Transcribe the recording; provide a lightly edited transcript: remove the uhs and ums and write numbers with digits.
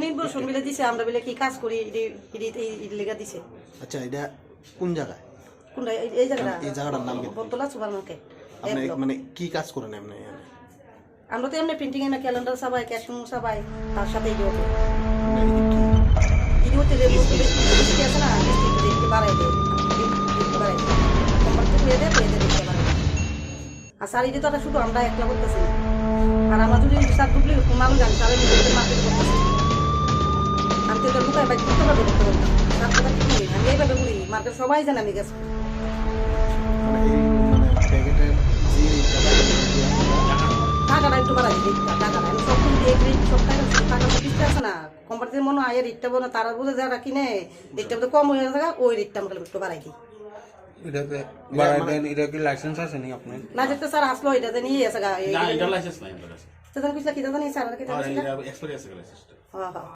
নির্বাচন মিলে দিছে আমরা বলে কি কাজ করি লেগা দিছে। আচ্ছা এটা কোন জায়গায়? কোনটা? এই জায়গাটা, এই জায়গাটার নাম কি? বটতলা সুপার মার্কেট। আপনি মানে কি কাজ করেন এমনি? আমরা তো এমনি প্রিন্টিং এর ক্যালেন্ডার সাবাই, ক্যাশিং সাবাই, তার সাথে ইডিও আছে না, বাড়াই দেয় আর স্যার এটা তো শুধু আমরা একলা করতেছি না, আর আমরা যদি স্যার ঢুকলে মানুষ জানি তাহলে মার্কেট করতেছি। আমি তো লুকাই বাইক করতে পারবো, দেখতে পারবো স্যার কথা কি আমি এইভাবে বলি, মার্কেট সবাই জানে আমি গেছি। টাকাটা একটু বাড়াই দিই, টাকাটা আমি সব দিয়ে সব টাকা কিস্তি আছে না, কোম্পানিতে মনে হয় রেটটা বলো তারা বুঝে যারা কিনে রেটটা তো কম হয়ে যায়, ওই রেটটা আমরা একটু বাড়াই দিই। এটাতে বাড়াই দেন, এটা কি লাইসেন্স আছে নি আপনার? না যেতে স্যার আসলো এটাতে নিয়ে আছে গা, না এটা লাইসেন্স নাই আমাদের কাছে। সেদিন কিছু কি জানি স্যার কি আর এটা এক্সপেরিয়েন্স আছে লাইসেন্সটা। হ্যাঁ হ্যাঁ।